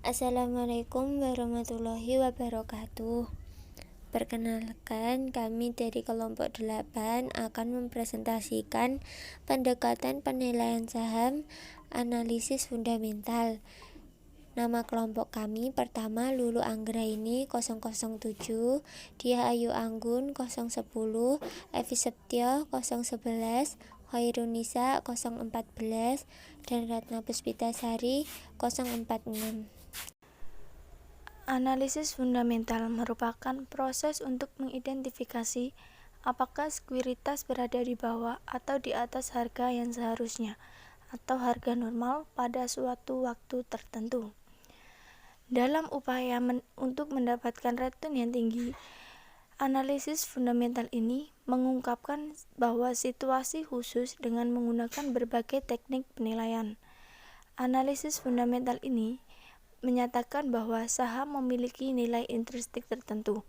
Assalamualaikum warahmatullahi wabarakatuh. Perkenalkan, kami dari kelompok 8 akan mempresentasikan pendekatan penilaian saham analisis fundamental. Nama kelompok kami pertama Lulu Anggraini 007, Diah Ayu Anggun 010, Evi Septio 011, Khairunisa 014, dan Ratna Puspitasari 046. Analisis fundamental merupakan proses untuk mengidentifikasi apakah sekuritas berada di bawah atau di atas harga yang seharusnya atau harga normal pada suatu waktu tertentu. Dalam upaya untuk mendapatkan return yang tinggi, analisis fundamental ini mengungkapkan bahwa situasi khusus dengan menggunakan berbagai teknik penilaian. Analisis fundamental ini menyatakan bahwa saham memiliki nilai intrinsik tertentu.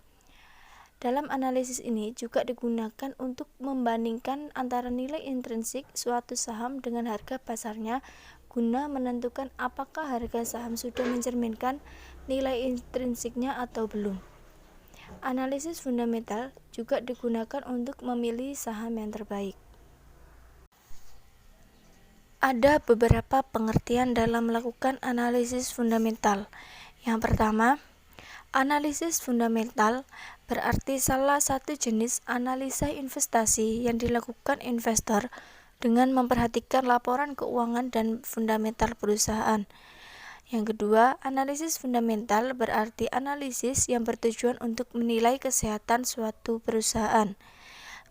Dalam analisis ini juga digunakan untuk membandingkan antara nilai intrinsik suatu saham dengan harga pasarnya guna menentukan apakah harga saham sudah mencerminkan nilai intrinsiknya atau belum. Analisis fundamental juga digunakan untuk memilih saham yang terbaik. Ada beberapa pengertian dalam melakukan analisis fundamental. Yang pertama, analisis fundamental berarti salah satu jenis analisa investasi yang dilakukan investor dengan memperhatikan laporan keuangan dan fundamental perusahaan. Yang kedua, analisis fundamental berarti analisis yang bertujuan untuk menilai kesehatan suatu perusahaan.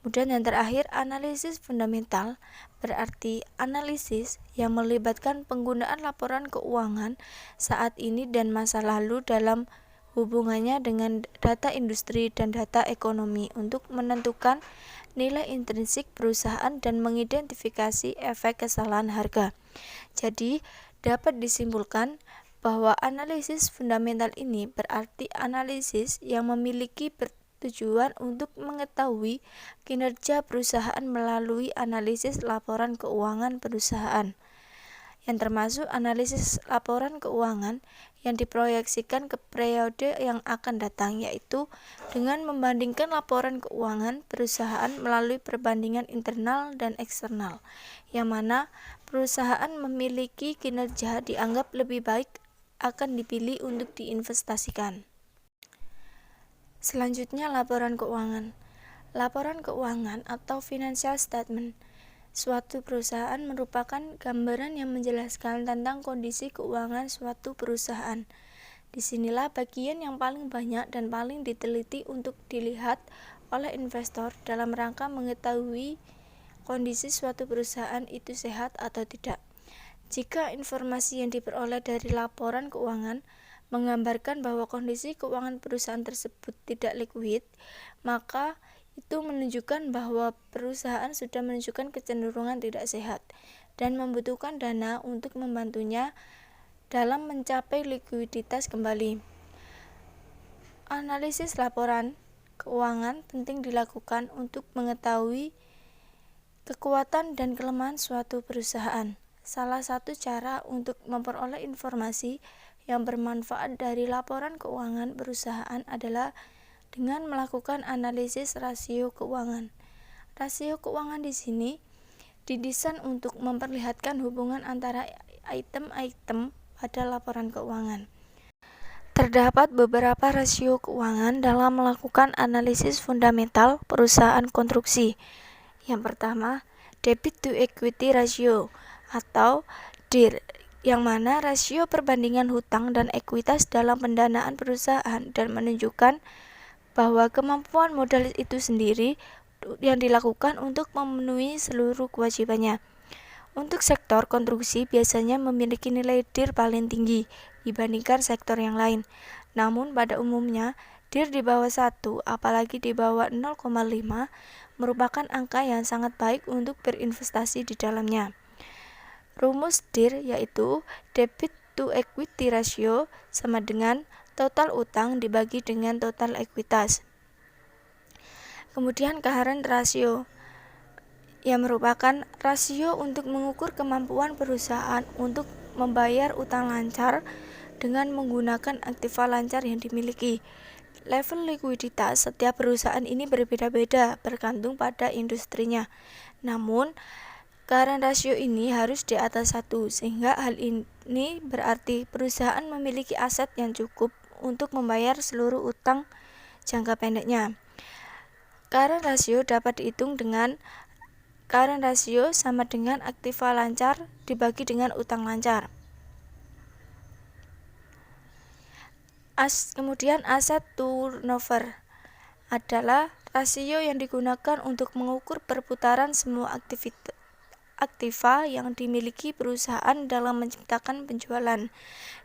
Kemudian yang terakhir, analisis fundamental berarti analisis yang melibatkan penggunaan laporan keuangan saat ini dan masa lalu dalam hubungannya dengan data industri dan data ekonomi untuk menentukan nilai intrinsik perusahaan dan mengidentifikasi efek kesalahan harga. Jadi, dapat disimpulkan bahwa analisis fundamental ini berarti analisis yang memiliki tujuan untuk mengetahui kinerja perusahaan melalui analisis laporan keuangan perusahaan, yang termasuk analisis laporan keuangan yang diproyeksikan ke periode yang akan datang, yaitu dengan membandingkan laporan keuangan perusahaan melalui perbandingan internal dan eksternal, yang mana perusahaan memiliki kinerja dianggap lebih baik akan dipilih untuk diinvestasikan. Selanjutnya, laporan keuangan. Laporan keuangan atau financial statement suatu perusahaan merupakan gambaran yang menjelaskan tentang kondisi keuangan suatu perusahaan. Disinilah bagian yang paling banyak dan paling diteliti untuk dilihat oleh investor dalam rangka mengetahui kondisi suatu perusahaan itu sehat atau tidak. Jika informasi yang diperoleh dari laporan keuangan menggambarkan bahwa kondisi keuangan perusahaan tersebut tidak likuid, maka itu menunjukkan bahwa perusahaan sudah menunjukkan kecenderungan tidak sehat dan membutuhkan dana untuk membantunya dalam mencapai likuiditas kembali. Analisis laporan keuangan penting dilakukan untuk mengetahui kekuatan dan kelemahan suatu perusahaan. Salah satu cara untuk memperoleh informasi yang bermanfaat dari laporan keuangan perusahaan adalah dengan melakukan analisis rasio keuangan. Rasio keuangan di sini didesain untuk memperlihatkan hubungan antara item-item pada laporan keuangan. Terdapat beberapa rasio keuangan dalam melakukan analisis fundamental perusahaan konstruksi. Yang pertama, Debt to Equity Ratio atau DER, yang mana rasio perbandingan hutang dan ekuitas dalam pendanaan perusahaan dan menunjukkan bahwa kemampuan modal itu sendiri yang dilakukan untuk memenuhi seluruh kewajibannya. Untuk sektor konstruksi biasanya memiliki nilai DER paling tinggi dibandingkan sektor yang lain. Namun pada umumnya DER di bawah 1, apalagi di bawah 0,5 merupakan angka yang sangat baik untuk berinvestasi di dalamnya. Rumus DER yaitu Debt to Equity Ratio sama dengan total utang dibagi dengan total ekuitas. Kemudian Current Ratio yang merupakan rasio untuk mengukur kemampuan perusahaan untuk membayar utang lancar dengan menggunakan aktiva lancar yang dimiliki. Level likuiditas setiap perusahaan ini berbeda-beda bergantung pada industrinya. Namun, current ratio ini harus di atas 1, sehingga hal ini berarti perusahaan memiliki aset yang cukup untuk membayar seluruh utang jangka pendeknya. Current ratio dapat dihitung dengan current ratio sama dengan aktiva lancar dibagi dengan utang lancar. Kemudian aset turnover adalah rasio yang digunakan untuk mengukur perputaran semua aktiva yang dimiliki perusahaan dalam menciptakan penjualan.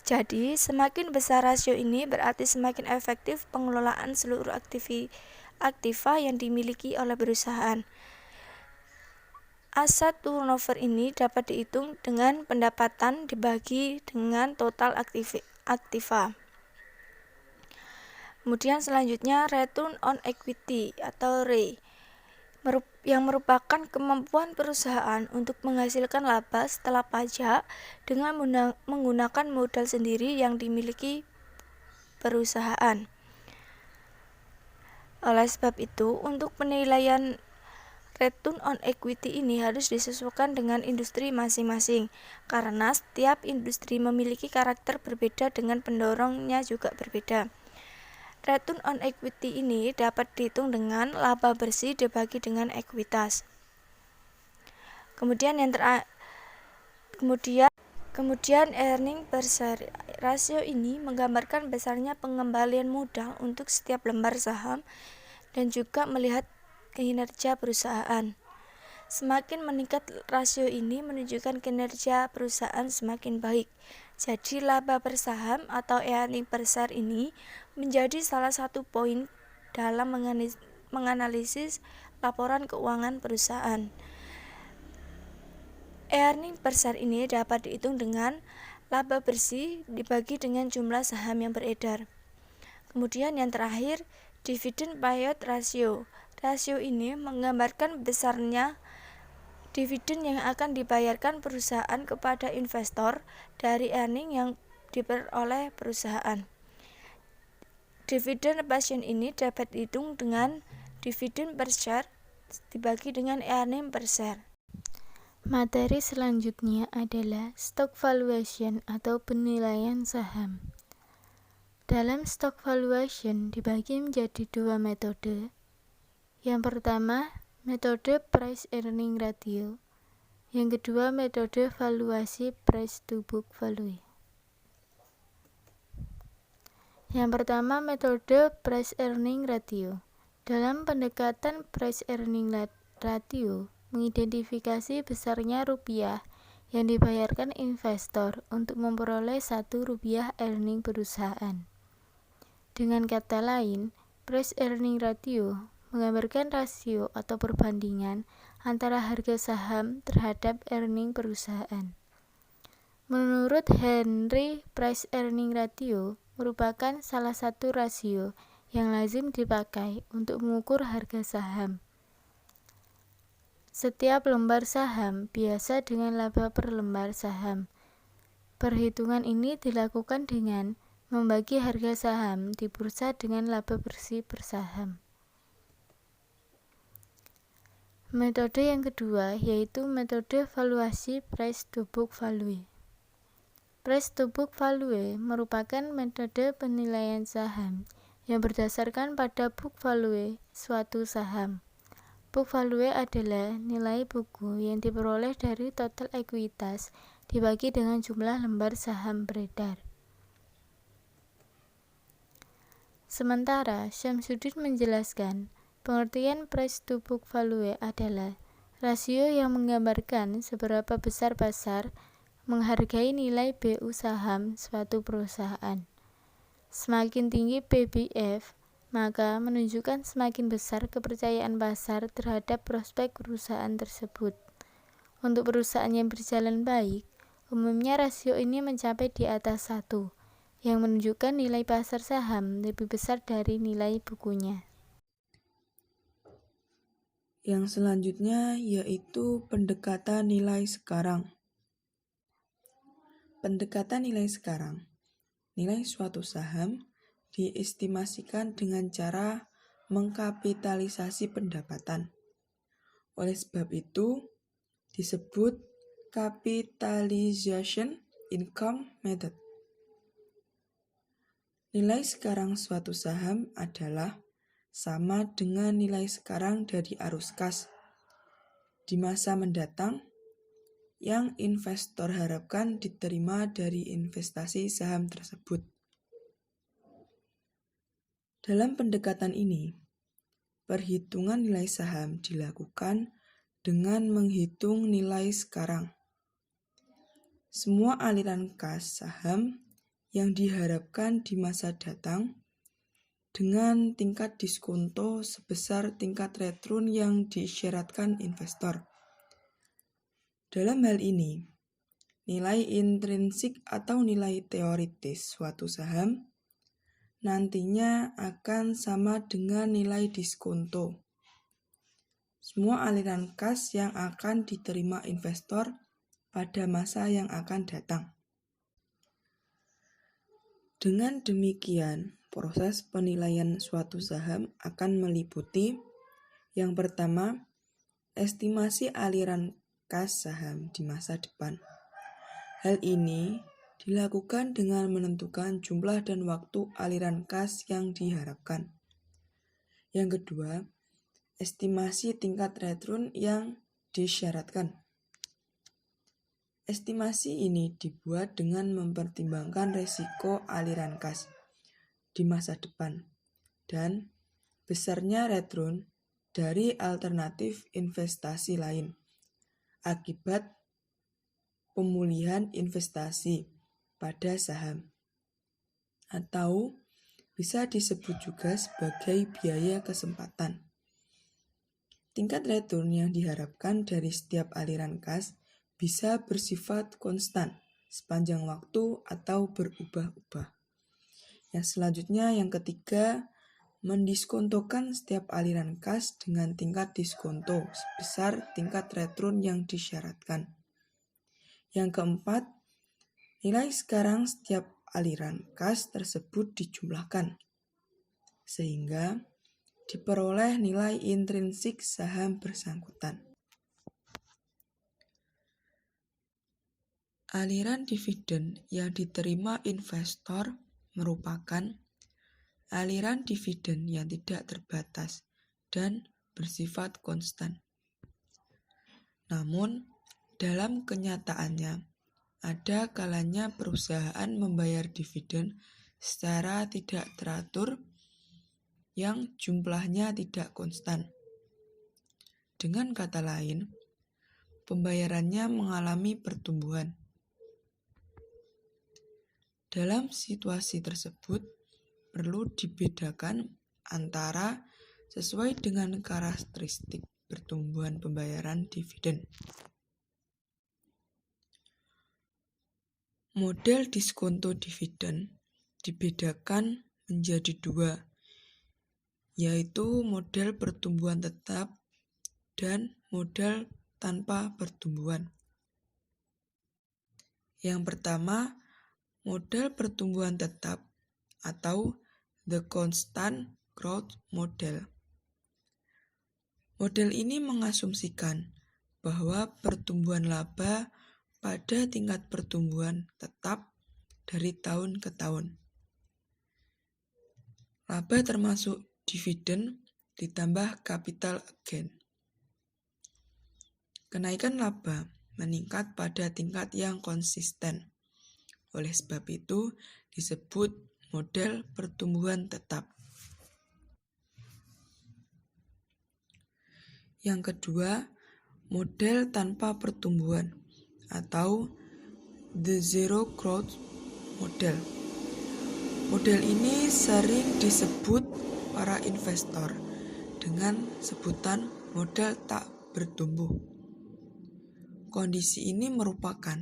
Jadi, semakin besar rasio ini berarti semakin efektif pengelolaan seluruh aktiva yang dimiliki oleh perusahaan. Aset turnover ini dapat dihitung dengan pendapatan dibagi dengan total aktiva. Kemudian selanjutnya return on equity atau ROE yang merupakan kemampuan perusahaan untuk menghasilkan laba setelah pajak dengan menggunakan modal sendiri yang dimiliki perusahaan. Oleh sebab itu, untuk penilaian return on equity ini harus disesuaikan dengan industri masing-masing, karena setiap industri memiliki karakter berbeda dengan pendorongnya juga berbeda. Return on equity ini dapat dihitung dengan laba bersih dibagi dengan ekuitas. Kemudian earning per share rasio ini menggambarkan besarnya pengembalian modal untuk setiap lembar saham dan juga melihat kinerja perusahaan. Semakin meningkat rasio ini menunjukkan kinerja perusahaan semakin baik. Jadi laba per saham atau earning per share ini menjadi salah satu poin dalam menganalisis laporan keuangan perusahaan. Earning per share ini dapat dihitung dengan laba bersih dibagi dengan jumlah saham yang beredar. Kemudian yang terakhir, dividend payout ratio. Rasio ini menggambarkan besarnya dividen yang akan dibayarkan perusahaan kepada investor dari earning yang diperoleh perusahaan. Dividen per share ini dapat dihitung dengan dividen per share dibagi dengan earning per share. Materi selanjutnya adalah stock valuation atau penilaian saham. Dalam stock valuation dibagi menjadi dua metode. Yang pertama, metode price earning ratio. Yang kedua, metode valuasi price to book value. Yang pertama, metode price earning ratio. Dalam pendekatan price earning ratio, mengidentifikasi besarnya rupiah yang dibayarkan investor untuk memperoleh 1 rupiah earning perusahaan. Dengan kata lain, price earning ratio menggambarkan rasio atau perbandingan antara harga saham terhadap earning perusahaan. Menurut Henry, price earning ratio merupakan salah satu rasio yang lazim dipakai untuk mengukur harga saham. Setiap lembar saham biasa dengan laba per lembar saham. Perhitungan ini dilakukan dengan membagi harga saham di bursa dengan laba bersih per saham. Metode yang kedua yaitu metode valuasi price to book value. Price to book value merupakan metode penilaian saham yang berdasarkan pada book value suatu saham. Book value adalah nilai buku yang diperoleh dari total ekuitas dibagi dengan jumlah lembar saham beredar. Sementara Syamsuddin menjelaskan, pengertian price to book value adalah rasio yang menggambarkan seberapa besar pasar menghargai nilai BU saham suatu perusahaan. Semakin tinggi PBF, maka menunjukkan semakin besar kepercayaan pasar terhadap prospek perusahaan tersebut. Untuk perusahaan yang berjalan baik, umumnya rasio ini mencapai di atas 1, yang menunjukkan nilai pasar saham lebih besar dari nilai bukunya. Yang selanjutnya yaitu pendekatan nilai sekarang. Pendekatan nilai sekarang nilai suatu saham diestimasikan dengan cara mengkapitalisasi pendapatan. Oleh sebab itu, disebut capitalization income method. Nilai sekarang suatu saham adalah sama dengan nilai sekarang dari arus kas di masa mendatang yang investor harapkan diterima dari investasi saham tersebut. Dalam pendekatan ini, perhitungan nilai saham dilakukan dengan menghitung nilai sekarang. Semua aliran kas saham yang diharapkan di masa datang dengan tingkat diskonto sebesar tingkat return yang diisyaratkan investor. Dalam hal ini, nilai intrinsik atau nilai teoritis suatu saham nantinya akan sama dengan nilai diskonto. Semua aliran kas yang akan diterima investor pada masa yang akan datang. Dengan demikian, proses penilaian suatu saham akan meliputi yang pertama, estimasi aliran kas saham di masa depan. Hal ini dilakukan dengan menentukan jumlah dan waktu aliran kas yang diharapkan. Yang kedua, estimasi tingkat return yang disyaratkan. Estimasi ini dibuat dengan mempertimbangkan risiko aliran kas di masa depan dan besarnya return dari alternatif investasi lain akibat pemulihan investasi pada saham, atau bisa disebut juga sebagai biaya kesempatan. Tingkat return yang diharapkan dari setiap aliran kas bisa bersifat konstan sepanjang waktu atau berubah-ubah. Yang selanjutnya, yang ketiga, mendiskontokan setiap aliran kas dengan tingkat diskonto sebesar tingkat return yang disyaratkan. Yang keempat, nilai sekarang setiap aliran kas tersebut dijumlahkan, sehingga diperoleh nilai intrinsik saham bersangkutan. Aliran dividen yang diterima investor merupakan aliran dividen yang tidak terbatas dan bersifat konstan. Namun, dalam kenyataannya, ada kalanya perusahaan membayar dividen secara tidak teratur yang jumlahnya tidak konstan. Dengan kata lain, pembayarannya mengalami pertumbuhan. Dalam situasi tersebut, perlu dibedakan antara sesuai dengan karakteristik pertumbuhan pembayaran dividen. Model diskonto dividen dibedakan menjadi dua, yaitu model pertumbuhan tetap dan model tanpa pertumbuhan. Yang pertama, model pertumbuhan tetap atau the constant growth model. Model ini mengasumsikan bahwa pertumbuhan laba pada tingkat pertumbuhan tetap dari tahun ke tahun. Laba termasuk dividen ditambah capital gain. Kenaikan laba meningkat pada tingkat yang konsisten. Oleh sebab itu disebut model pertumbuhan tetap. Yang kedua, model tanpa pertumbuhan atau the zero growth model. Model ini sering disebut para investor dengan sebutan model tak bertumbuh. Kondisi ini merupakan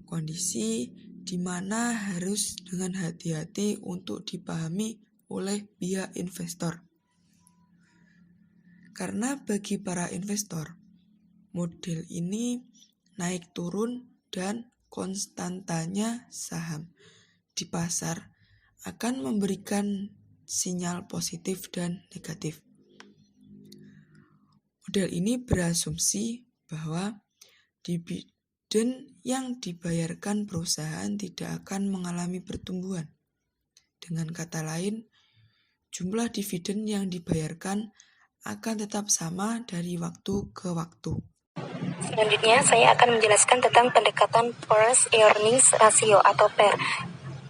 kondisi di mana harus dengan hati-hati untuk dipahami oleh pihak investor. Karena bagi para investor, model ini naik turun dan konstantanya saham di pasar akan memberikan sinyal positif dan negatif. Model ini berasumsi bahwa dividen yang dibayarkan perusahaan tidak akan mengalami pertumbuhan. Dengan kata lain, jumlah dividen yang dibayarkan akan tetap sama dari waktu ke waktu. Selanjutnya, saya akan menjelaskan tentang pendekatan Price Earnings Ratio atau PER.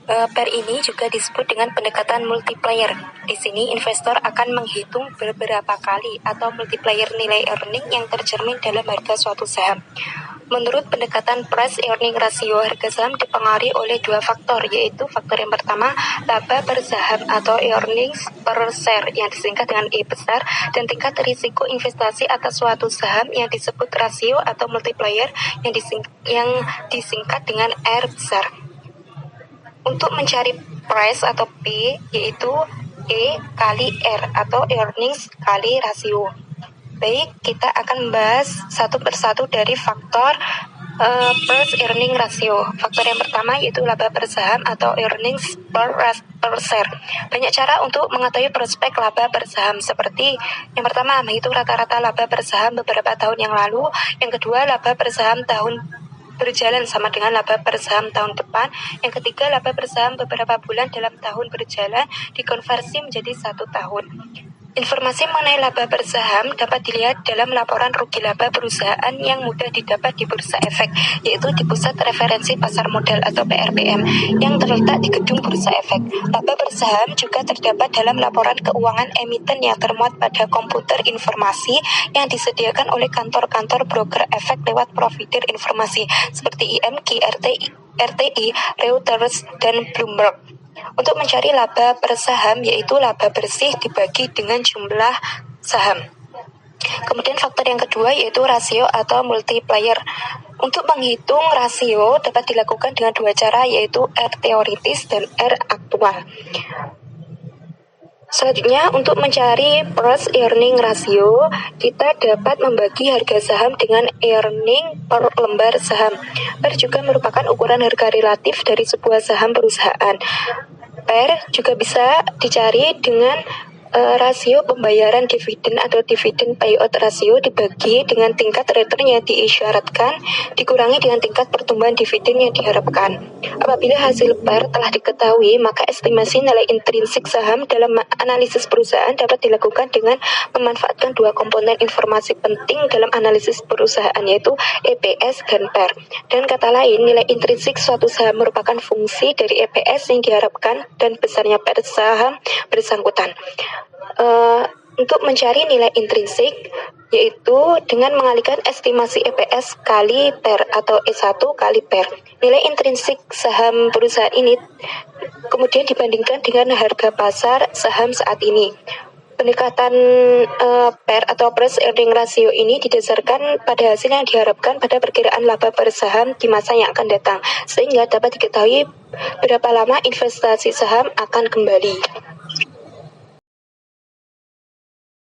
PER ini juga disebut dengan pendekatan multiplier. Di sini, investor akan menghitung beberapa kali atau multiplier nilai earning yang tercermin dalam harga suatu saham. Menurut pendekatan Price Earning Ratio, harga saham dipengaruhi oleh dua faktor, yaitu faktor yang pertama, laba per saham atau earnings per share yang disingkat dengan E besar, dan tingkat risiko investasi atas suatu saham yang disebut rasio atau multiplier yang disingkat dengan R besar. Untuk mencari price atau P, yaitu E kali R atau earnings kali rasio. Baik, kita akan membahas satu persatu dari faktor Price Earning Ratio. Faktor yang pertama yaitu laba per saham atau earnings per share. Banyak cara untuk mengetahui prospek laba per saham, seperti yang pertama, menghitung rata-rata laba per saham beberapa tahun yang lalu. Yang kedua, laba per saham tahun berjalan sama dengan laba per saham tahun depan. Yang ketiga, laba per saham beberapa bulan dalam tahun berjalan dikonversi menjadi 1 tahun. Informasi mengenai laba per saham dapat dilihat dalam laporan rugi laba perusahaan yang mudah didapat di Bursa Efek, yaitu di Pusat Referensi Pasar Modal atau PRPM, yang terletak di Gedung Bursa Efek. Laba per saham juga terdapat dalam laporan keuangan emiten yang termuat pada komputer informasi yang disediakan oleh kantor-kantor broker efek lewat provider informasi seperti IMG, RTI, Reuters, dan Bloomberg. Untuk mencari laba per saham, yaitu laba bersih dibagi dengan jumlah saham. Kemudian faktor yang kedua yaitu rasio atau multiplier. Untuk menghitung rasio dapat dilakukan dengan dua cara, yaitu R teoritis dan R aktual. Selanjutnya, untuk mencari Price Earning Ratio, kita dapat membagi harga saham dengan earning per lembar saham. PER juga merupakan ukuran harga relatif dari sebuah saham perusahaan. PER juga bisa dicari dengan rasio pembayaran dividen atau dividen payout ratio dibagi dengan tingkat return yang diisyaratkan dikurangi dengan tingkat pertumbuhan dividen yang diharapkan. Apabila hasil PER telah diketahui, maka estimasi nilai intrinsik saham dalam analisis perusahaan dapat dilakukan dengan memanfaatkan dua komponen informasi penting dalam analisis perusahaan, yaitu EPS dan PER. Dan kata lain, nilai intrinsik suatu saham merupakan fungsi dari EPS yang diharapkan dan besarnya PER saham bersangkutan. Untuk mencari nilai intrinsik, yaitu dengan mengalihkan estimasi EPS kali PER atau E1 kali PER. Nilai intrinsik saham perusahaan ini kemudian dibandingkan dengan harga pasar saham saat ini. Pendekatan PER atau Price Earning Ratio ini didasarkan pada hasil yang diharapkan pada perkiraan laba per saham di masa yang akan datang, sehingga dapat diketahui berapa lama investasi saham akan kembali.